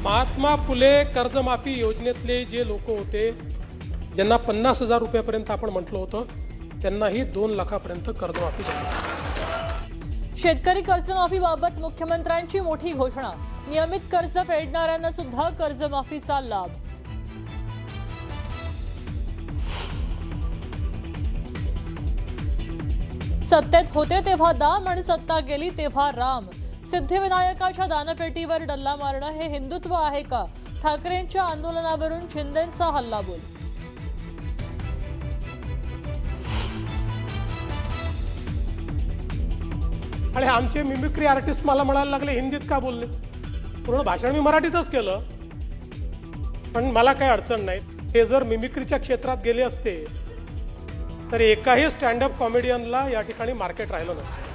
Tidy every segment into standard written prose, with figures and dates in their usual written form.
महात्मा फुले कर्जमाफी योजनेतले जे लोक होते ज्यांना 50,000 रुपयापर्यंत आपण म्हटलं होतं त्यांनाही 2 लाखापर्यंत कर्जमाफी झाली। शेतकरी कर्जमाफीबाबत मुख्यमंत्र्यांची मोठी घोषणा। नियमित कर्ज फेडणाऱ्यांना सुद्धा कर्जमाफीचा लाभ। सत्तेत होते तेव्हा दाम आणि सत्ता गेली तेव्हा राम। सिद्धिविनायकाच्या दानपेटीवर डल्ला मारणं हे हिंदुत्व आहे का? ठाकरेंच्या आंदोलनावरून शिंदेंचा हल्लाबोल। आणि आमचे मिमिक्री आर्टिस्ट मला म्हणायला लागले हिंदीत का बोलले। पूर्ण भाषण मी मराठीतच केलं, पण मला काही अडचण नाही। हे जर मिमिक्रीच्या क्षेत्रात गेले असते तर एकाही स्टँडअप कॉमेडियनला या ठिकाणी मार्केट राहिलं नसतं।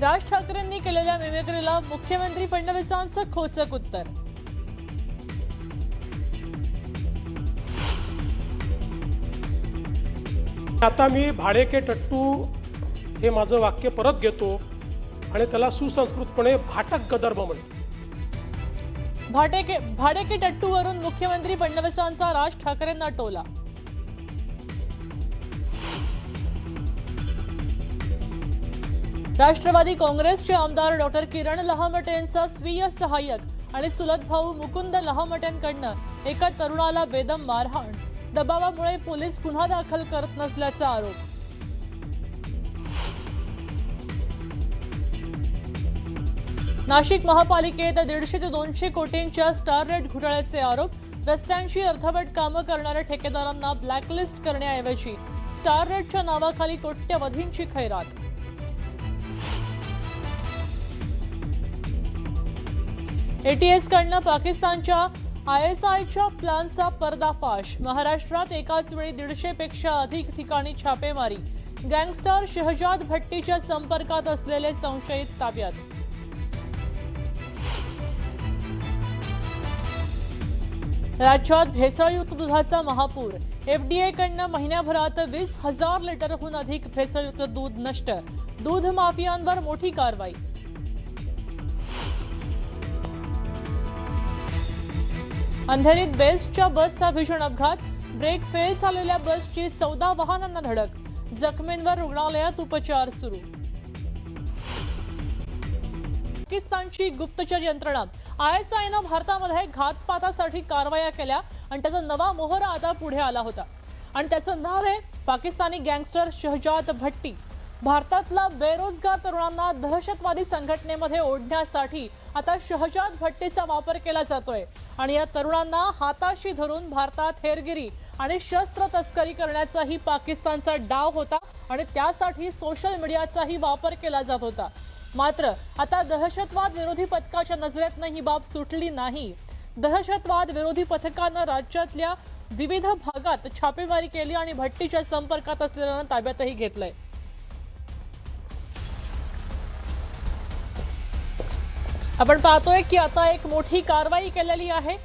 राज ठाकरेंनी केलेल्या मिमिक्रीला मुख्यमंत्री फडणवीसांचं खोचक उत्तर। आता मी भाडे के टट्टू हे माझं वाक्य परत घेतो आणि त्याला सुसंस्कृतपणे भाटक गदर्भ म्हणतो। भाडे के टट्टूवरून मुख्यमंत्री फडणवीसांचा राज ठाकरेंना टोला। राष्ट्रवादी काँग्रेसचे आमदार डॉक्टर किरण लहामटेंचा स्वीय सहाय्यक आणि चुलत भाऊ मुकुंद लहामटेंकडनं एका तरुणाला बेदम मारहाण। दबावामुळे पोलीस गुन्हा दाखल करत नसल्याचा आरोप। नाशिक महापालिकेत 150 ते 200 कोटींच्या स्टार रेट घोटाळ्याचे आरोप। रस्त्यांची अर्धवट कामं करणाऱ्या ठेकेदारांना ब्लॅकलिस्ट करण्याऐवजी स्टार रेटच्या नावाखाली कोट्यवधींची खैरात। एटीएस कडनं पाकिस्तानच्या ISIच्या प्लॅनचा पर्दाफाश। महाराष्ट्रात एकाच वेळी 150 पेक्षा अधिक ठिकाणी छापेमारी। गँगस्टर शहजाद भट्टीच्या संपर्कात असलेले संशयित ताब्यात। राज्यात भेसळयुक्त दुधाचा महापूर। FDA कडनं महिन्याभरात 20,000 लिटरहून अधिक भेसळयुक्त दूध नष्ट। दूध माफियांवर मोठी कारवाई। अंधेरीत बेस्टच्या बसचा भीषण अपघात। ब्रेक फेल झालेल्या बसची 14 वाहनांना धडक। जखमींवर रुग्णालयात उपचार सुरू। पाकिस्तानची गुप्तचर यंत्रणा ISIनं भारतामध्ये घातपातासाठी कारवाया केल्या आणि त्याचा नवा मोहरा आता पुढे आला होता आणि त्याचं नाव आहे पाकिस्तानी गँगस्टर शहजाद भट्टी। भारतातला बेरोजगार तरुणांना दहशतवादी संघटनेमध्ये ओढण्यासाठी आता शहजाद भट्टीचा वापर केला जातोय आणि या तरुणांना हाताशी धरून भारतात हेरगिरी आणि शस्त्र तस्करी करण्याचाही पाकिस्तानचा डाव होता आणि त्यासाठी सोशल मीडियाचाही वापर केला जात होता। मात्र आता दहशतवाद विरोधी पथकाच्या नजरेतनं ही बाब सुटली नाही। दहशतवाद विरोधी पथकानं राज्यातल्या विविध भागात छापेमारी केली आणि भट्टीच्या संपर्कात असलेल्यांना ताब्यातही घेतलंय। आपण पाहतोय की आता एक मोठी कारवाई केलेली आहे।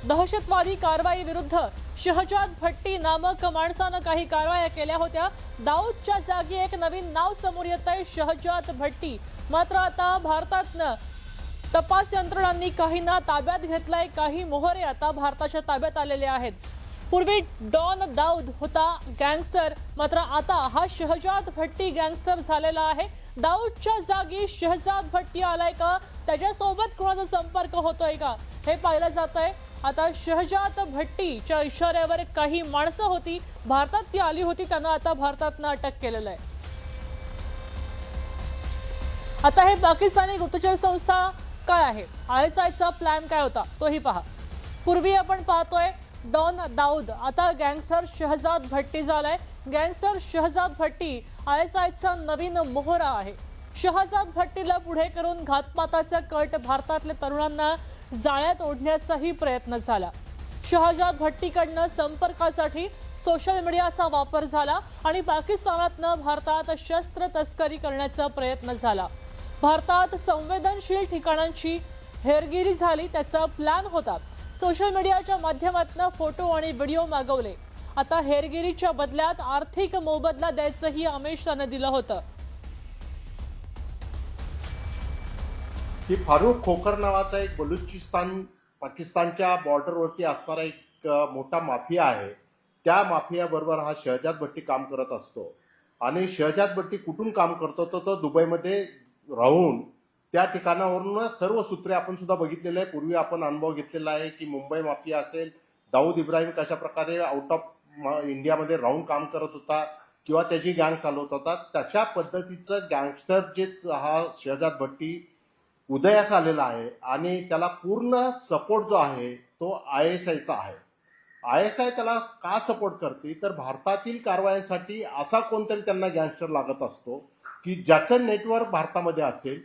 दहशतवादी कारवाई विरुद्ध शहजाद भट्टी नामक माणसानं काही कारवाया केल्या होत्या। दाऊदच्या जागी एक नवीन नाव समोर येतंय, शहजाद भट्टी। मात्र आता भारतातनं तपास यंत्रणांनी काहींना ताब्यात घेतलाय। काही मोहरे आता भारताच्या ताब्यात आलेले आहेत। पूर्वी डॉन दाऊद होता गँगस्टर, मात्र आता हा शहजाद भट्टी गँगस्टर झालेला आहे। दाऊदच्या जागी शहजाद भट्टी आलाय का? त्याच्यासोबत कोणाचा संपर्क होतोय का हे पाहिलं जातंय। आता शहजाद भट्टीच्या इशाऱ्यावर काही माणसं होती भारतात, ती आली होती, त्यांना आता भारतातनं अटक केलेलं आहे। आता हे पाकिस्तानी गुप्तचर संस्था काय आहे, ISIचा प्लॅन काय होता तोही पहा। पूर्वी आपण पाहतोय डॉन दाऊद, आता गँगस्टर शहजाद भट्टी झालाय। गँगस्टर शहजाद भट्टी ISIचा नवीन मोहरा आहे। शहजाद भट्टीला पुढे करून घातपाताचा कट भारतातल्या तरुणांना जाळ्यात ओढण्याचाही प्रयत्न झाला। शहजाद भट्टीकडनं संपर्कासाठी सोशल मीडियाचा वापर झाला आणि पाकिस्तानातनं भारतात शस्त्र तस्करी करण्याचा प्रयत्न झाला। भारतात संवेदनशील ठिकाणांची हेरगिरी झाली, त्याचा प्लॅन होता। सोशल मीडियाच्या माध्यमातून फोटो आणि व्हिडिओ मागवले। आता हेरगिरीच्या बदल्यात आर्थिक मोबदला द्यायचंही आमिषानं दिलं होतं। की फारूक खोकर नावाचा एक बलुचिस्तान पाकिस्तानच्या बॉर्डरवरती असणारा एक मोठा माफिया आहे. त्या माफियाबरोबर हा शहजाद भट्टी काम करत असतो आणि शहजाद भट्टी कुठून काम करतो तर तो दुबईमध्ये राहून त्या ठिकाणावरून सर्व सूत्रे आपण सुद्धा बघितलेले आहे. पूर्वी आपण अनुभव घेतलेला आहे की मुंबई माफिया असेल, दाऊद इब्राहिम कशा प्रकारे आउट ऑफ इंडियामध्ये राहून काम करत होता किंवा त्याची गँग चालवत होता, तशा पद्धतीचं गँगस्टर जे हा शहजाद भट्टी उदयास आलेला आहे आणि त्याला पूर्ण सपोर्ट जो आहे तो ISIचा आहे. ISI त्याला का सपोर्ट करते तर भारतातील कारवायांसाठी असा कोणतरी त्यांना गँगस्टर लागत असतो की ज्याचं नेटवर्क भारतामध्ये असेल,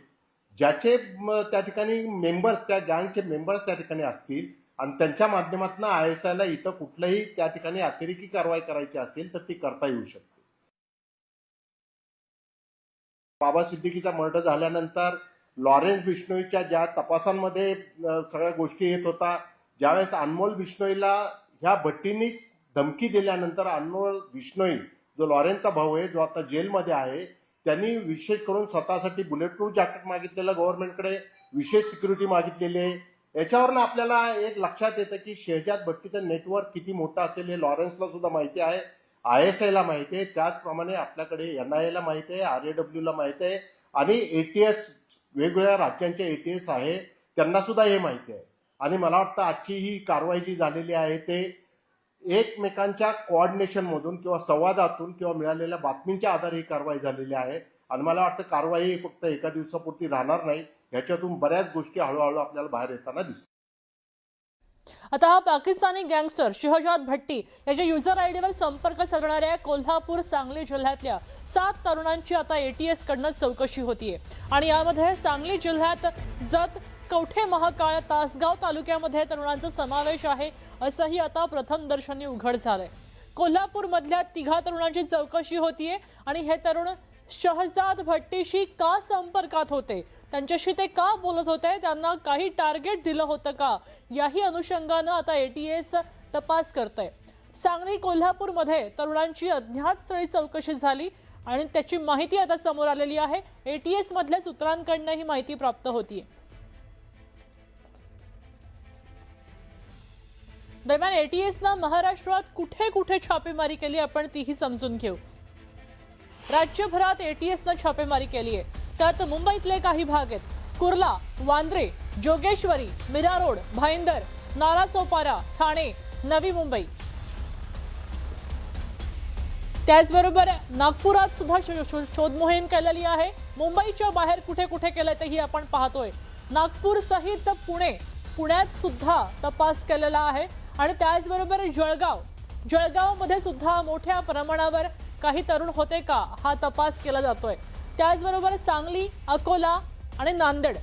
ज्याचे त्या ठिकाणी मेंबर्स, त्या गँगचे मेंबर्स त्या ठिकाणी असतील आणि त्यांच्या माध्यमातून ISIला इथं कुठल्याही त्या ठिकाणी अतिरेकी कारवाई करायची असेल तर ती करता येऊ शकते. बाबा सिद्दीकीचा मर्डर झाल्यानंतर लॉरेन्स बिश्नोईच्या ज्या तपासांमध्ये सगळ्या गोष्टी येत होता, ज्यावेळेस अनमोल बिश्नोईला ह्या भट्टीनीच धमकी दिल्यानंतर अनमोल बिश्नोई जो लॉरेन्सचा भाऊ आहे, जो आता जेलमध्ये आहे, त्यांनी विशेष करून स्वतःसाठी बुलेट प्रूफ जॅकेट मागितलेलं, गव्हर्नमेंटकडे विशेष सिक्युरिटी मागितलेली आहे. याच्यावरनं आपल्याला एक लक्षात येतं की शहजाद भट्टीचं नेटवर्क किती मोठं असेल हे लॉरेन्सला सुद्धा माहिती आहे, ISIला माहिती आहे, त्याचप्रमाणे आपल्याकडे NIAला माहिती आहे, RAWला माहिती आहे आणि ATS वेगवेगळ्या राज्यांचे ATS आहे त्यांना सुद्धा हे माहिती आहे. आणि मला वाटतं आजची ही कारवाई जी झालेली आहे ते एकमेकांच्या कोऑर्डिनेशनमधून किंवा संवादातून किंवा मिळालेल्या बातमींच्या आधारे ही कारवाई झालेली आहे आणि मला वाटतं कारवाई फक्त एका दिवसापुरती राहणार नाही, ह्याच्यातून बऱ्याच गोष्टी हळूहळू आपल्याला बाहेर येताना दिसतात. आता हा पाकिस्तानी गँगस्टर शहजाद भट्टी याच्या युजर आयडीवर संपर्क साधणाऱ्या कोल्हापूर सांगली जिल्ह्यातल्या 7 तरुणांची आता ATS कडनं चौकशी होतीये आणि यामध्ये सांगली जिल्ह्यात जत, कवठे महाकाळ, तासगाव तालुक्यामध्ये तरुणांचा समावेश आहे असंही आता प्रथमदर्शनी उघड झालंय. कोल्हापूरमधल्या 3 तरुणांची चौकशी होतीये आणि हे तरुण शहजाद भट्टीशी का संपर्कात होते, त्यांच्याशी ते का बोलत होते, त्यांना काही टार्गेट दिलं होतं का, याही अनुषंगानं आता ATS तपास करतंय. सांगली कोल्हापूरमध्ये तरुणांची अज्ञात स्थळी चौकशी झाली आणि त्याची माहिती आता समोर आलेली आहे. ATS मधल्या सूत्रांकडनं ही माहिती प्राप्त होतीये. दरम्यान ATSनं महाराष्ट्रात कुठे कुठे छापेमारी केली आपण तीही समजून घेऊ. राज्यभरात ATSनं छापेमारी केली आहे. त्यात मुंबईतले काही भाग आहेत: कुर्ला, वांद्रे, जोगेश्वरी, मीरा रोड, भाईंदर, नालासोपारा, ठाणे, नवी मुंबई. त्याचबरोबर नागपुरात सुद्धा शोध मोहीम केलेली आहे. मुंबईच्या बाहेर कुठे कुठे केलंय तेही आपण पाहतोय. नागपूर सहित पुण्यात सुद्धा तपास केलेला आहे आणि त्याचबरोबर जळगावमध्ये सुद्धा मोठ्या प्रमाणावर काही तरुण होते का हा तपास केला जातोय. त्याचबरोबर सांगली, अकोला आणि नांदेड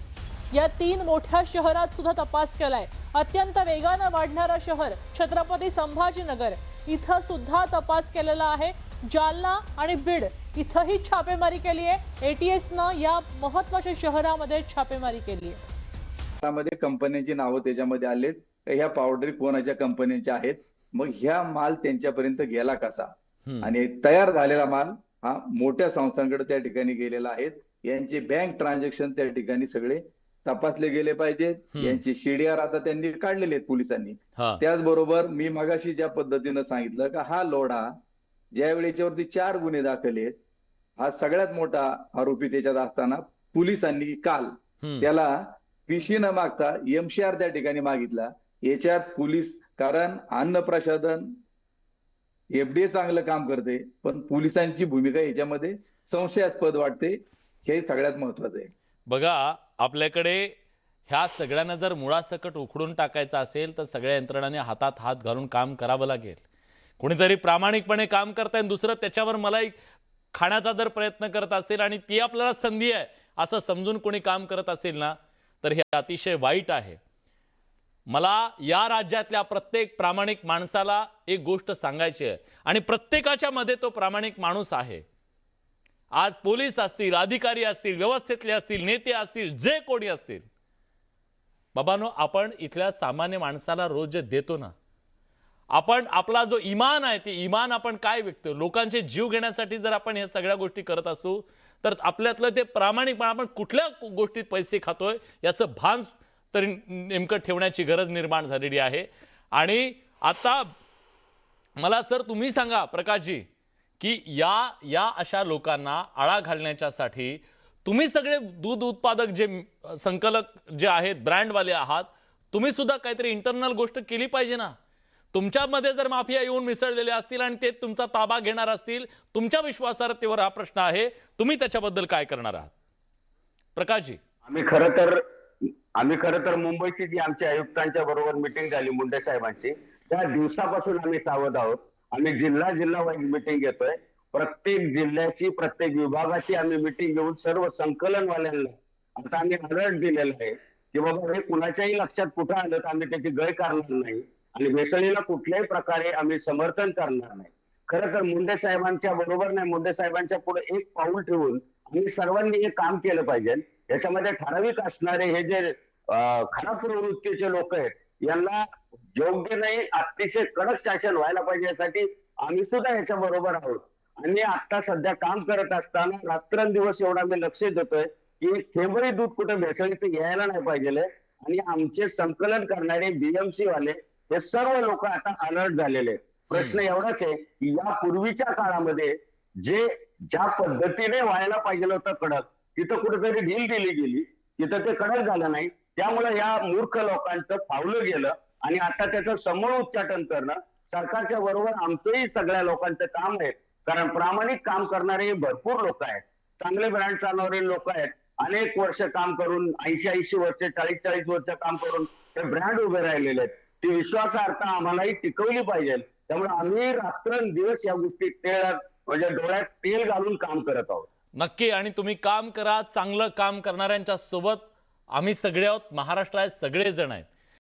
या 3 मोठ्या शहरात सुद्धा तपास केलाय. अत्यंत वेगानं वाढणारं शहर छत्रपती संभाजीनगर इथं सुद्धा तपास केलेला आहे. जालना आणि बीड इथंही छापेमारी केली आहे. ATSनं या महत्त्वाच्या शहरामध्ये छापेमारी केली आहे. त्यामध्ये कंपन्यांची नावं त्याच्यामध्ये आलेत, ह्या पावडरी कोणाच्या कंपन्यांच्या आहेत, मग ह्या माल त्यांच्यापर्यंत गेला कसा आणि तयार झालेला माल हा मोठ्या संस्थांकडे त्या ठिकाणी गेलेला आहे. यांचे बँक ट्रान्झॅक्शन त्या ठिकाणी सगळे तपासले गेले पाहिजेत. यांची CDR आता त्यांनी काढलेले आहेत पोलिसांनी. त्याचबरोबर मी मगाशी ज्या पद्धतीनं सांगितलं का हा लोढा ज्यावेळी याच्यावरती 4 गुन्हे दाखल आहेत, हा सगळ्यात मोठा आरोपी त्याच्यात असताना पोलिसांनी काल त्याला PC न मागता MCR त्या ठिकाणी मागितला. याच्यात पोलीस, कारण अन्न प्रशासन FDA चांगलं काम करते पण पोलिसांची भूमिका याच्यामध्ये संशयास्पद वाटते, हे सगळ्यात महत्वाचं आहे. बघा, आपल्याकडे ह्या सगळ्यांना जर मुळासकट उखडून टाकायचं असेल तर सगळ्या यंत्रणांनी हातात हात घालून काम करावं लागेल. कोणीतरी प्रामाणिकपणे काम करताय, दुसरं त्याच्यावर मलाई खाण्याचा जर प्रयत्न करत असेल आणि ती आपल्याला संधी आहे असं समजून कोणी काम करत असेल ना, तर हे अतिशय वाईट आहे. मला या राज्यातल्या प्रत्येक प्रामाणिक माणसाला एक गोष्ट सांगायची आहे आणि प्रत्येकाच्या मध्ये तो प्रामाणिक माणूस आहे. आज पोलीस असतील, अधिकारी असतील, व्यवस्थेतले असतील, नेते असतील, जे कोणी असतील, बाबांनो, आपण इथल्या सामान्य माणसाला रोज देतो ना, आपण आपला जो इमान आहे ते इमान आपण काय विकतो. लोकांचे जीव घेण्यासाठी जर आपण हे सगळ्या गोष्टी करत असू तर आपल्यातलं ते प्रामाणिकपण, आपण कुठल्या गोष्टीत पैसे खातोय याचं भान तरी नेमकं ठेवण्याची गरज निर्माण झालेली आहे. आणि आता मला सर तुम्ही सांगा प्रकाशजी की या अशा लोकांना आळा घालण्याच्यासाठी तुम्ही सगळे दूध उत्पादक जे संकलक जे आहेत, ब्रँडवाले आहात, तुम्ही सुद्धा काहीतरी इंटरनल गोष्ट केली पाहिजे ना. तुमच्यामध्ये जर माफिया येऊन मिसळलेले असतील आणि ते तुमचा ताबा घेणार असतील, तुमच्या विश्वासार्हतेवर हा प्रश्न आहे, तुम्ही त्याच्याबद्दल काय करणार आहात प्रकाशजी? आम्ही खरं तर मुंबईची जी आमच्या आयुक्तांच्या बरोबर मिटिंग झाली मुंडे साहेबांची, त्या दिवसापासून आम्ही सावध आहोत. आम्ही जिल्हा वाईज मिटिंग घेतोय. प्रत्येक जिल्ह्याची, प्रत्येक विभागाची आम्ही मिटिंग घेऊन सर्व संकलनवाल्यांना आता आम्ही अलर्ट दिलेला आहे की बाबा हे कुणाच्याही लक्षात कुठं आलं तर आम्ही त्याची गय करणार नाही आणि भेसळीला कुठल्याही प्रकारे आम्ही समर्थन करणार नाही. खरं तर मुंडे साहेबांच्या बरोबर नाही, मुंडे साहेबांच्या पुढे एक पाऊल ठेवून आम्ही सर्वांनी हे काम केलं पाहिजे. याच्यामध्ये ठराविक असणारे हे जे खराब प्रवृत्तीचे लोक आहेत यांना योग्य नाही, अतिशय कडक शासन व्हायला पाहिजे, यासाठी आम्ही सुद्धा याच्या बरोबर आहोत. आणि आता सध्या काम करत असताना रात्रंदिवस एवढा मी लक्ष देतोय की थेंबही दूध कुठे भेसळीचं यायला नाही पाहिजे. आणि आमचे संकलन करणारे बीएमसी वाले हे सर्व लोक आता अलर्ट झालेले. प्रश्न एवढाच आहे की या पूर्वीच्या काळामध्ये ज्या पद्धतीने व्हायला पाहिजे होतं कडक, तिथं कुठेतरी ढील दिली गेली, तिथं ते कडक झालं नाही. त्यामुळे या मूर्ख लोकांचं फावलं गेलं आणि आता त्याचं समूळ उच्चाटन करणं सरकारच्या बरोबर आमचंही सगळ्या लोकांचं काम आहे. कारण प्रामाणिक काम करणारे भरपूर लोक आहेत, चांगले ब्रँड चालवणारे लोक आहेत. अनेक वर्ष काम करून 80 वर्ष 40 वर्ष काम करून ते ब्रँड उभे राहिलेले आहेत. ती विश्वासार्हता आम्हालाही टिकवली पाहिजे. त्यामुळे आम्ही रात्रंदिवस या गोष्टी म्हणजे डोळ्यात तेल घालून काम करत आहोत. नक्की. आणि तुम्ही काम करा, चांगलं काम करणाऱ्यांच्या सोबत आम्ही सगळे आहोत. महाराष्ट्रात सगळे जण आहेत.